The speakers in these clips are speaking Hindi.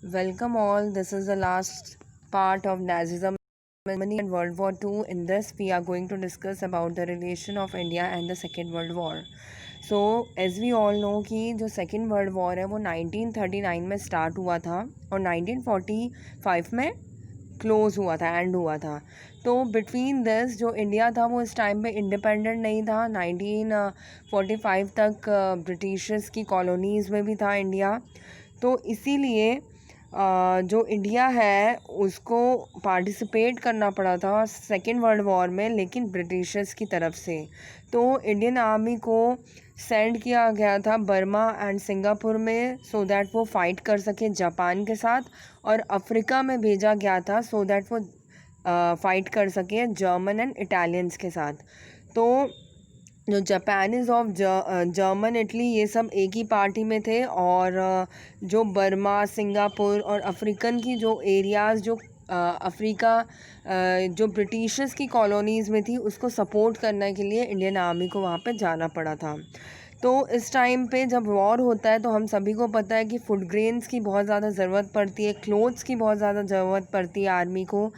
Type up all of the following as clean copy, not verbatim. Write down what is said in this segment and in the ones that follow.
Welcome all. This is the last part of Nazism, Germany and World War II. In this, we are going to discuss about the relation of India and the Second World War. So, as we all know कि जो सेकेंड वर्ल्ड वॉर है वो 1939 में स्टार्ट हुआ था और 1945 में क्लोज हुआ था, एंड हुआ था। तो बिटवीन दिस जो इंडिया था वो इस टाइम पे इंडिपेंडेंट नहीं था। 1945 तक ब्रिटिशर्स की कॉलोनीज़ में भी था इंडिया। तो इसीलिए जो इंडिया है उसको पार्टिसिपेट करना पड़ा था सेकेंड वर्ल्ड वॉर में, लेकिन ब्रिटिशर्स की तरफ से। तो इंडियन आर्मी को सेंड किया गया था बर्मा एंड सिंगापुर में सो दैट वो फाइट कर सके जापान के साथ, और अफ्रीका में भेजा गया था सो दैट वो फाइट कर सके जर्मन एंड इटालियंस के साथ। तो जो जापानीज़ ऑफ जर्मन इटली ये सब एक ही पार्टी में थे, और जो बर्मा सिंगापुर और अफ्रीकन की जो एरियाज़ जो अफ्रीका जो ब्रिटिशर्स की कॉलोनीज़ में थी उसको सपोर्ट करने के लिए इंडियन आर्मी को वहाँ पे जाना पड़ा था। तो इस टाइम पे जब वॉर होता है तो हम सभी को पता है कि फूड ग्रेन्स की बहुत ज़्यादा ज़रूरत पड़ती है, क्लोथ्स की बहुत ज़्यादा ज़रूरत पड़ती है आर्मी को।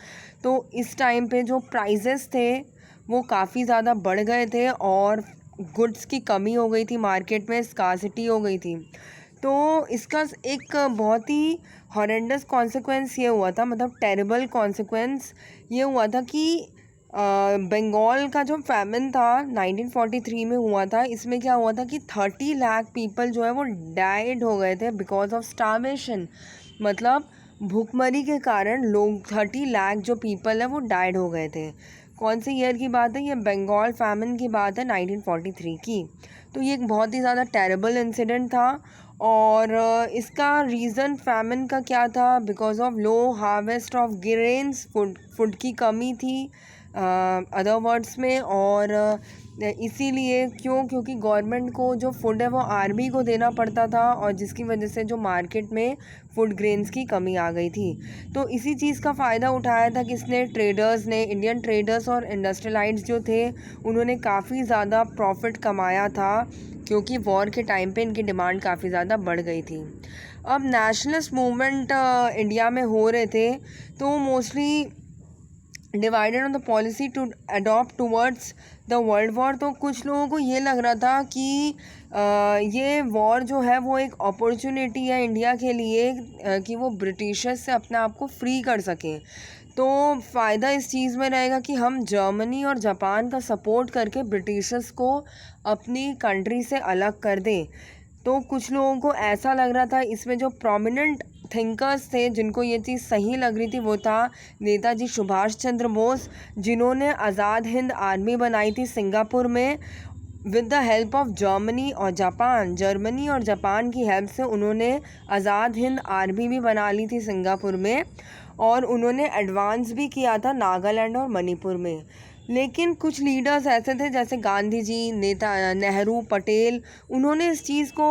तो इस टाइम पे जो प्राइजेस थे वो काफ़ी ज़्यादा बढ़ गए थे और गुड्स की कमी हो गई थी, मार्केट में स्कार्सिटी हो गई थी। तो इसका एक बहुत ही हॉरेंडस कॉन्सिक्वेंस ये हुआ था, मतलब टेरिबल कॉन्सिक्वेंस ये हुआ था कि बंगाल का जो फैमिन था 1943 में हुआ था, इसमें क्या हुआ था कि 30 लाख पीपल जो है वो डाइड हो गए थे बिकॉज ऑफ स्टार्वेशन। मतलब भूखमरी के कारण लोग 30 लाख जो पीपल है वो डाइड हो गए थे। कौन से ईयर की बात है? ये बंगाल फैमिन की बात है 1943 की। तो ये एक बहुत ही ज़्यादा टेरेबल इंसिडेंट था। और इसका रीज़न फैमिन का क्या था? Because of low harvest of grains, food की कमी थी अदर वर्ड्स में। और इसीलिए क्योंकि गवर्नमेंट को जो फूड है वो आर्मी को देना पड़ता था, और जिसकी वजह से जो मार्केट में फूड ग्रेन्स की कमी आ गई थी। तो इसी चीज़ का फ़ायदा उठाया था किसने? ट्रेडर्स ने। इंडियन ट्रेडर्स और इंडस्ट्रियलाइट्स जो थे उन्होंने काफ़ी ज़्यादा प्रॉफिट कमाया था, क्योंकि वॉर के टाइम पे इनकी डिमांड काफ़ी ज़्यादा बढ़ गई थी। अब नेशनलिस्ट मूवमेंट इंडिया में हो रहे थे, तो mostly divided on the policy to adopt towards the world war. तो कुछ लोगों को ये लग रहा था कि ये वॉर जो है वो एक अपॉर्चुनिटी है इंडिया के लिए कि वो ब्रिटिशर्स से अपने आप को फ्री कर सकें। तो फ़ायदा इस चीज़ में रहेगा कि हम जर्मनी और जापान का सपोर्ट करके ब्रिटिशर्स को अपनी कंट्री से अलग कर दें। तो कुछ लोगों को ऐसा लग रहा था। इसमें जो प्रोमिनेंट थिंकर्स थे जिनको ये चीज़ सही लग रही थी वो था नेताजी सुभाष चंद्र बोस, जिन्होंने आज़ाद हिंद आर्मी बनाई थी सिंगापुर में with the help of Germany और जापान। जर्मनी और जापान की हेल्प से उन्होंने आज़ाद हिंद आर्मी भी बना ली थी सिंगापुर में, और उन्होंने एडवांस भी किया था नागालैंड और मणिपुर में। लेकिन कुछ लीडर्स ऐसे थे जैसे गांधी जी, नेता नेहरू, पटेल, उन्होंने इस चीज़ को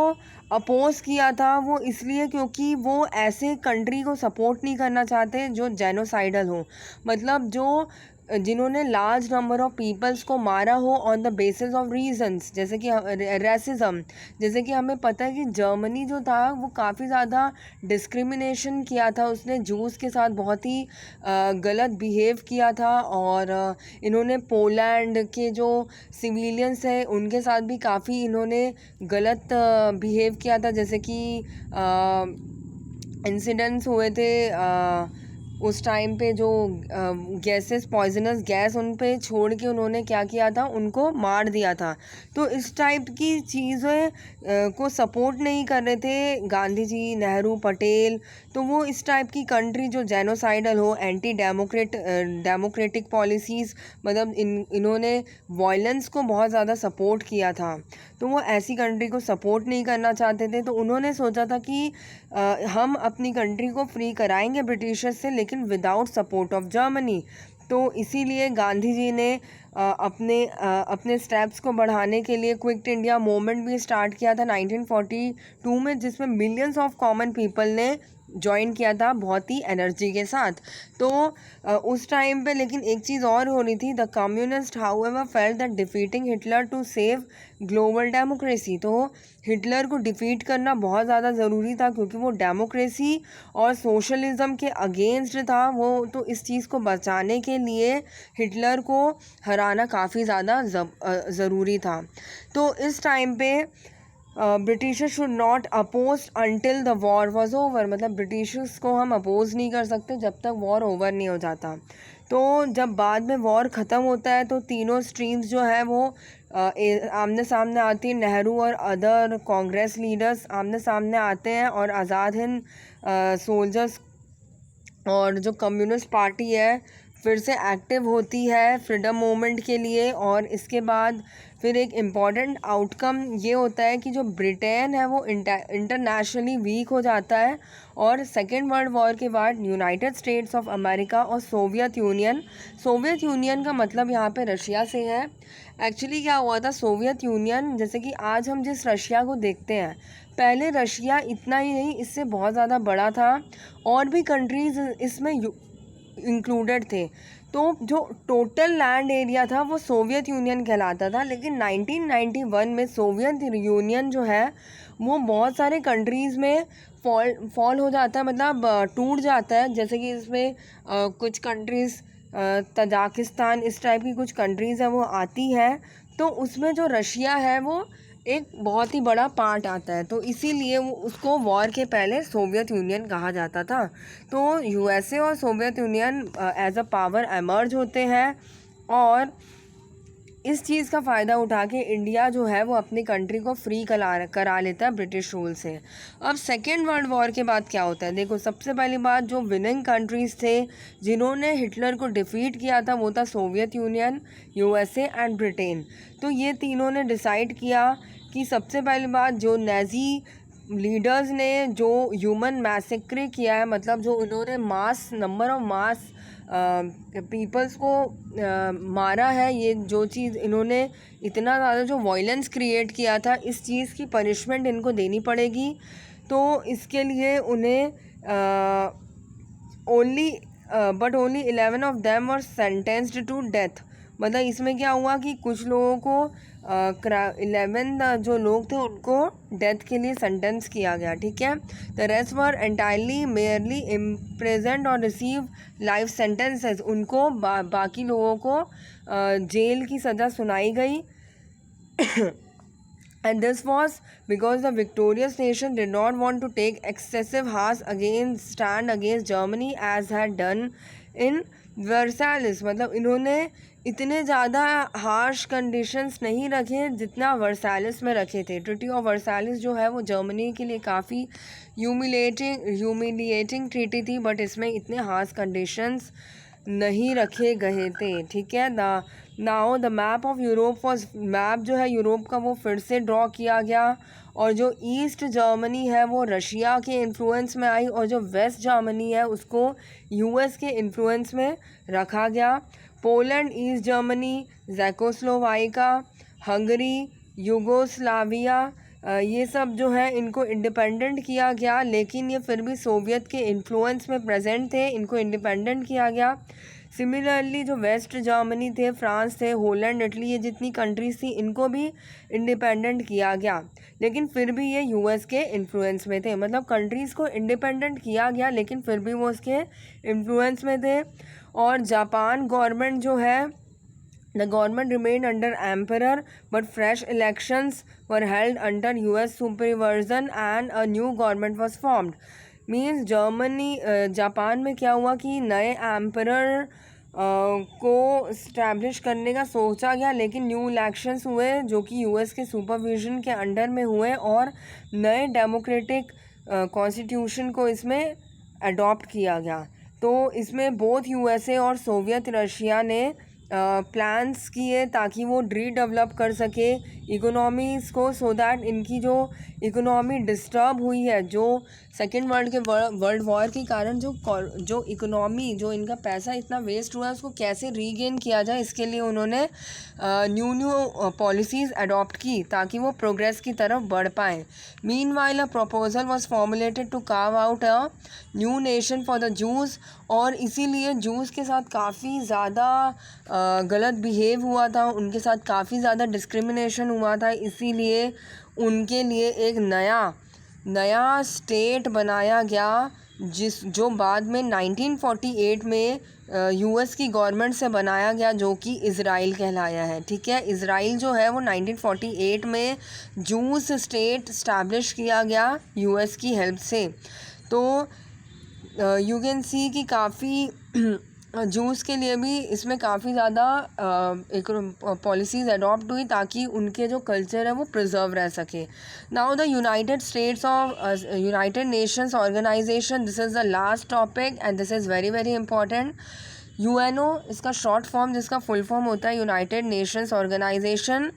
अपोज किया था। वो इसलिए क्योंकि वो ऐसे कंट्री को सपोर्ट नहीं करना चाहते जो जेनोसाइडल हो, मतलब जो जिन्होंने लार्ज नंबर ऑफ पीपल्स को मारा हो on the basis of reasons, जैसे कि रेसिज्म। जैसे कि हमें पता है कि जर्मनी जो था वो काफ़ी ज़्यादा डिस्क्रिमिनेशन किया था, उसने जूस के साथ बहुत ही गलत बिहेव किया था। और इन्होंने पोलैंड के जो सिविलियंस हैं उनके साथ भी काफ़ी इन्होंने गलत बिहेव किया था। जैसे कि इंसिडेंट्स हुए थे उस टाइम पे जो गैसेस, पॉइजनस गैस उन पे छोड़ के उन्होंने क्या किया था, उनको मार दिया था। तो इस टाइप की चीज़ें को सपोर्ट नहीं कर रहे थे गांधी जी, नेहरू, पटेल। तो वो इस टाइप की कंट्री जो जेनोसाइडल हो, एंटी डेमोक्रेटिक पॉलिसीज़, मतलब इन्होंने वायलेंस को बहुत ज़्यादा सपोर्ट किया था। तो वो ऐसी कंट्री को सपोर्ट नहीं करना चाहते थे। तो उन्होंने सोचा था कि हम अपनी कंट्री को फ्री कराएंगे ब्रिटिशर्स से, लेकिन विदाउट सपोर्ट ऑफ जर्मनी। तो इसीलिए गांधी जी ने अपने स्टेप्स को बढ़ाने के लिए क्विट इंडिया मूवमेंट भी स्टार्ट किया था 1942 में, जिसमें मिलियंस ऑफ कॉमन पीपल ने ज्वाइन किया था बहुत ही एनर्जी के साथ। तो उस टाइम पे लेकिन एक चीज़ और हो रही थी, the communist however felt that defeating Hitler to save global democracy. तो हिटलर को डिफीट करना बहुत ज़्यादा ज़रूरी था क्योंकि वो डेमोक्रेसी और सोशलिज़म के अगेंस्ट था वो, तो इस चीज़ को बचाने के लिए हिटलर को हराना काफ़ी ज़्यादा ज़रूरी था। तो इस टाइम पे Britishers should not oppose until the war was over, मतलब ब्रिटिशर्स को हम अपोज नहीं कर सकते जब तक वॉर ओवर नहीं हो जाता। तो जब बाद में वॉर ख़त्म होता है तो तीनों स्ट्रीम्स जो है वो आमने सामने आती है। नेहरू और अदर कांग्रेस लीडर्स आमने सामने आते हैं और आज़ाद हिंद सोल्जर्स और जो कम्युनिस्ट पार्टी है फिर से एक्टिव होती है फ्रीडम मूवमेंट के लिए। और इसके बाद फिर एक इम्पॉर्टेंट आउटकम ये होता है कि जो ब्रिटेन है वो इंटरनेशनली वीक हो जाता है और सेकेंड वर्ल्ड वॉर के बाद यूनाइटेड स्टेट्स ऑफ अमेरिका और सोवियत यूनियन का मतलब यहाँ पे रशिया से है। एक्चुअली क्या हुआ था, सोवियत यूनियन जैसे कि आज हम जिस रशिया को देखते हैं, पहले रशिया इतना ही नहीं इससे बहुत ज़्यादा बड़ा था और भी कंट्रीज़ इसमें इंक्लूडेड थे। तो जो टोटल लैंड एरिया था वो सोवियत यूनियन कहलाता था। लेकिन 1991 में सोवियत यूनियन जो है वो बहुत सारे कंट्रीज़ में फॉल हो जाता है, मतलब टूट जाता है। जैसे कि इसमें कुछ कंट्रीज़ तजाकिस्तान इस टाइप की कुछ कंट्रीज़ हैं वो आती हैं, तो उसमें जो रशिया है वो एक बहुत ही बड़ा पार्ट आता है। तो इसीलिए उसको वॉर के पहले सोवियत यूनियन कहा जाता था। तो यूएसए और Soviet Union as a power emerge होते हैं और इस चीज़ का फ़ायदा उठा के इंडिया जो है वो अपनी कंट्री को फ्री करा लेता है ब्रिटिश रूल से। अब सेकेंड वर्ल्ड वॉर के बाद क्या होता है, देखो सबसे पहली बात जो विनिंग कंट्रीज़ थे जिन्होंने हिटलर को डिफ़ीट किया था वो था Soviet union, USA and Britain. तो ये तीनों ने डिसाइड किया कि सबसे पहली बात जो नाज़ी लीडर्स ने जो ह्यूमन मैसेक्रे किया है, मतलब जो उन्होंने नंबर ऑफ मास पीपल्स को मारा है, ये जो चीज़ इन्होंने इतना ज़्यादा जो वायलेंस क्रिएट किया था, इस चीज़ की पनिशमेंट इनको देनी पड़ेगी। तो इसके लिए उन्हें only 11 of them were sentenced to death. मतलब इसमें क्या हुआ कि कुछ लोगों को 11 जो लोग थे उनको डेथ के लिए सेंटेंस किया गया, ठीक है। The rest were entirely merely imprisoned और रिसीव लाइफ सेंटेंसेस। उनको बाकी लोगों को जेल की सज़ा सुनाई गई। And this was because the victorious nation did not want to take excessive harsh stand against Germany as had done in Versailles। मतलब इन्होंने इतने ज़्यादा हार्श कंडीशंस नहीं रखे जितना वर्साइल्स में रखे थे। ट्रीटी ऑफ वर्साइल्स जो है वो जर्मनी के लिए काफ़ी ह्यूमिलिएटिंग ट्रीटी थी, बट इसमें इतने हार्श कंडीशंस नहीं रखे गए थे, ठीक है। Now the map of Europe was, map जो है यूरोप का वो फिर से ड्रॉ किया गया और जो ईस्ट जर्मनी है वो रशिया के इन्फ्लुएंस में आई और जो वेस्ट जर्मनी है उसको यूएस के इन्फ्लुएंस में रखा गया। Poland, East Germany, Czechoslovakia, Hungary, Yugoslavia, ये सब जो है इनको इंडिपेंडेंट किया गया, लेकिन ये फिर भी सोवियत के इन्फ्लुएंस में प्रेजेंट थे, इनको इंडिपेंडेंट किया गया। सिमिलरली जो वेस्ट जर्मनी थे, फ्रांस थे, होलैंड, इटली, ये जितनी कंट्रीज थी इनको भी इंडिपेंडेंट किया गया, लेकिन फिर भी ये यूएस के इन्फ्लुएंस में थे। मतलब कंट्रीज़ को इंडिपेंडेंट किया गया लेकिन फिर भी वो उसके इन्फ्लुएंस में थे। और जापान गवर्नमेंट जो है, the government remain under emperor but fresh elections were held under US supervision and a new government was formed. Means Japan में क्या हुआ कि नए एम्परर को इस्टेब्लिश करने का सोचा गया, लेकिन न्यू इलेक्शंस हुए जो कि यूएस के सुपरविजन के अंडर में हुए और नए डेमोक्रेटिक कॉन्स्टिट्यूशन को इसमें अडॉप्ट किया गया। तो इसमें बोथ यूएसए और सोवियत रशिया ने प्लान्स किए ताकि वो रीडेवलप कर सके इकोनॉमीज़ को, सो दैट इनकी जो इकोनॉमी डिस्टर्ब हुई है, जो सेकेंड वर्ल्ड वॉर के कारण जो इकोनॉमी, जो इनका पैसा इतना वेस्ट हुआ है, उसको कैसे रीगेन किया जाए, इसके लिए उन्होंने न्यू पॉलिसीज़ अडॉप्ट की ताकि वो प्रोग्रेस की तरफ बढ़ पाएँ. Meanwhile a proposal was formulated to carve out a new nation for the Jews. और इसीलिए जूस के साथ काफ़ी ज़्यादा गलत बिहेव हुआ था, उनके साथ काफ़ी ज़्यादा डिस्क्रिमिनेशन हुआ था, इसीलिए उनके लिए एक नया स्टेट बनाया गया, जो बाद में 1948 में यूएस की गवर्नमेंट से बनाया गया, जो कि इज़राइल कहलाया है. ठीक है, इज़राइल जो है वो 1948 में जूस स्टेट इस्टेब्लिश किया गया यूएस की हेल्प से. तो यू कैन सी कि काफ़ी जूस के लिए भी इसमें काफ़ी ज़्यादा एक पॉलिसीज़ अडॉप्ट हुई ताकि उनके जो कल्चर है वो प्रिजर्व रह सके. Now the United Nations Organization, this is the last topic and this is very very important. UNO इसका शॉर्ट फॉर्म, जिसका फुल फॉर्म होता है यूनाइटेड नेशंस ऑर्गेनाइजेशन.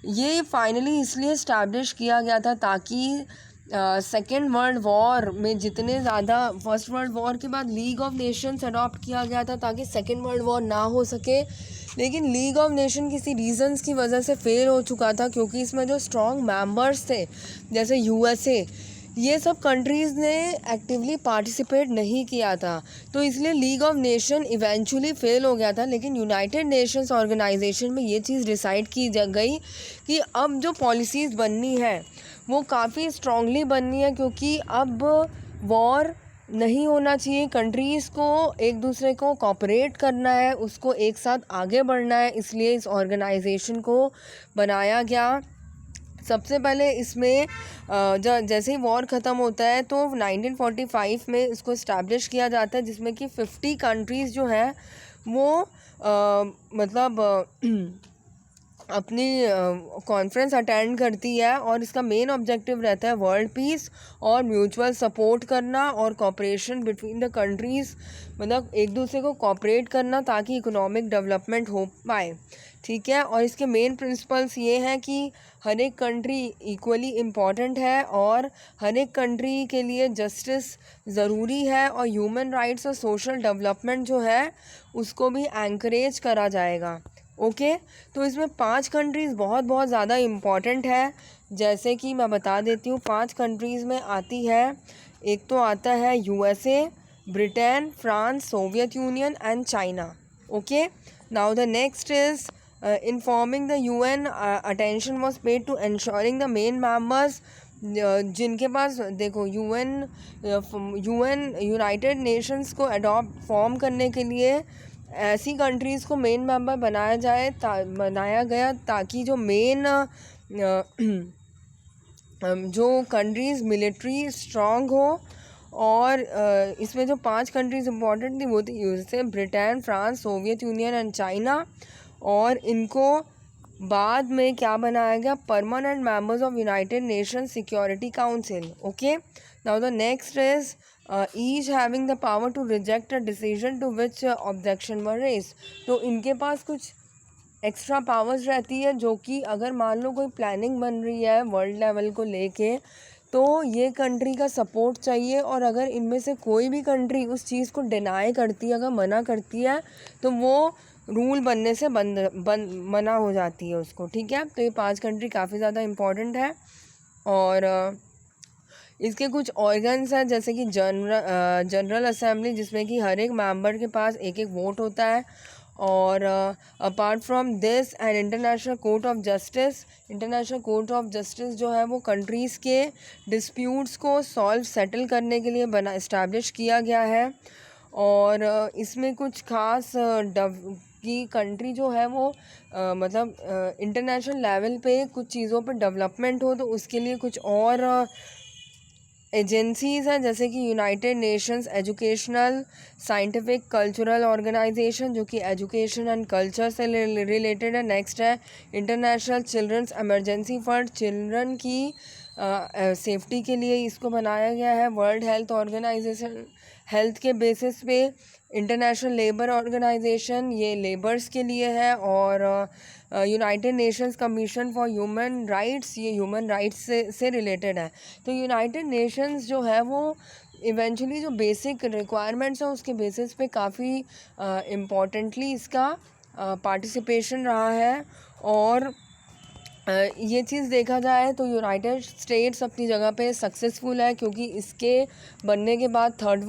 ये फाइनली इसलिए इस्टेब्लिश किया गया था ताकि सेकेंड वर्ल्ड वॉर में जितने ज़्यादा, फर्स्ट वर्ल्ड वॉर के बाद लीग ऑफ नेशंस अडॉप्ट किया गया था ताकि सेकेंड वर्ल्ड वॉर ना हो सके, लेकिन लीग ऑफ नेशन किसी रीजंस की वजह से फेल हो चुका था, क्योंकि इसमें जो स्ट्रॉन्ग मेंबर्स थे जैसे यूएसए, ये सब कंट्रीज़ ने एक्टिवली पार्टिसिपेट नहीं किया था, तो इसलिए league of nation eventually fail हो गया था. लेकिन यूनाइटेड नेशंस ऑर्गेनाइजेशन में ये चीज़ डिसाइड की गई कि अब जो पॉलिसीज़ बननी है वो काफ़ी स्ट्रांगली बननी है, क्योंकि अब वॉर नहीं होना चाहिए, कंट्रीज़ को एक दूसरे को कोऑपरेट करना है, उसको एक साथ आगे बढ़ना है, इसलिए इस ऑर्गेनाइजेशन को बनाया गया. सबसे पहले इसमें जैसे ही वॉर ख़त्म होता है तो 1945 में इसको इस्टेब्लिश किया जाता है, जिसमें कि 50 कंट्रीज़ जो है वो अपनी कॉन्फ्रेंस अटेंड करती है, और इसका मेन ऑब्जेक्टिव रहता है वर्ल्ड पीस और म्यूचुअल सपोर्ट करना और कॉपरेशन बिटवीन द कंट्रीज़, मतलब एक दूसरे को कॉपरेट करना ताकि इकोनॉमिक डेवलपमेंट हो पाए. ठीक है, और इसके मेन प्रिंसिपल्स ये हैं कि हर एक कंट्री इक्वली इम्पॉर्टेंट है और हर एक कंट्री के लिए जस्टिस ज़रूरी है, और ह्यूमन राइट्स और सोशल डेवलपमेंट जो है उसको भी एनकरेज करा जाएगा. ओके, तो इसमें 5 कंट्रीज़ बहुत ज़्यादा इम्पॉर्टेंट है, जैसे कि मैं बता देती हूँ. 5 कंट्रीज़ में आती है, एक तो आता है USA, Britain, France, Soviet Union and China. Okay, now the next is informing the UN, attention was paid to ensuring the main members, जिनके पास देखो यूनाइटेड नेशंस को फॉर्म करने के लिए ऐसी कंट्रीज़ को मेन मेंबर बनाया गया ताकि जो मेन जो कंट्रीज़ मिलिट्री स्ट्रॉन्ग हो. और इसमें जो 5 कंट्रीज़ इंपॉर्टेंट थी वो थी USA, Britain, France, Soviet Union and China. और इनको बाद में क्या बनाया गया, permanent members of United Nation Security Council. Okay, now the next is each having the power to reject a decision to which objection were raise. तो इनके पास कुछ एक्स्ट्रा पावर्स रहती है, जो कि अगर मान लो कोई प्लानिंग बन रही है वर्ल्ड लेवल को लेके, तो ये कंट्री का सपोर्ट चाहिए, और अगर इनमें से कोई भी कंट्री उस चीज़ को डिनाई करती है, अगर मना करती है, तो वो रूल बनने से मना हो जाती है उसको. ठीक है, तो ये 5 कंट्री काफ़ी ज़्यादा इम्पॉर्टेंट है. और इसके कुछ ऑर्गन्स हैं, जैसे कि जनरल असेंबली, जिसमें कि हर एक मेंबर के पास एक एक वोट होता है. और apart from this and international court of justice जो है वो कंट्रीज़ के डिस्प्यूट्स को सेटल करने के लिए इस्टेब्लिश किया गया है. और इसमें कुछ खास कि कंट्री जो है वो इंटरनेशनल लेवल पे कुछ चीज़ों पर डेवलपमेंट हो, तो उसके लिए कुछ और एजेंसीज़ हैं, जैसे कि United Nations Educational Scientific Cultural Organization, जो कि एजुकेशन एंड कल्चर से रिलेटेड है. नेक्स्ट है International Children's Emergency Fund, children की सेफ्टी के लिए इसको बनाया गया है। वर्ल्ड हेल्थ ऑर्गेनाइजेशन हेल्थ के बेसिस पे, इंटरनेशनल लेबर ऑर्गेनाइजेशन ये लेबर्स के लिए है, और United Nations Commission for Human Rights human ह्यूमन राइट्स से रिलेटेड है। तो यूनाइटेड नेशंस जो है वो इवेंचुअली जो बेसिक रिक्वायरमेंट्स हैं उसके बेसिस पे काफ़ी इम्पॉर्टेंटली इसका पार्टिसिपेशन रहा है। और ये चीज़ देखा जाए तो यूनाइटेड स्टेट्स अपनी जगह पे सक्सेसफुल है, क्योंकि इसके बनने के बाद थर्ड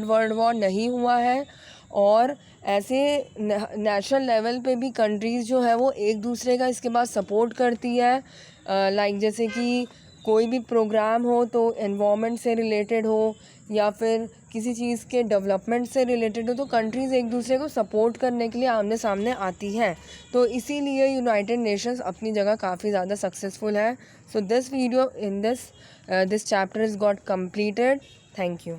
वर्ल्ड वॉर नहीं हुआ है। और ऐसे नेशनल लेवल पे भी कंट्रीज़ जो है वो एक दूसरे का इसके बाद सपोर्ट करती है। लाइक जैसे कि कोई भी प्रोग्राम हो तो एनवायरनमेंट से रिलेटेड हो या फिर किसी चीज़ के डेवलपमेंट से रिलेटेड हो, तो कंट्रीज़ एक दूसरे को सपोर्ट करने के लिए आमने सामने आती हैं। तो इसीलिए यूनाइटेड नेशंस अपनी जगह काफ़ी ज़्यादा सक्सेसफुल है। So this video in this chapter is got completed. Thank you.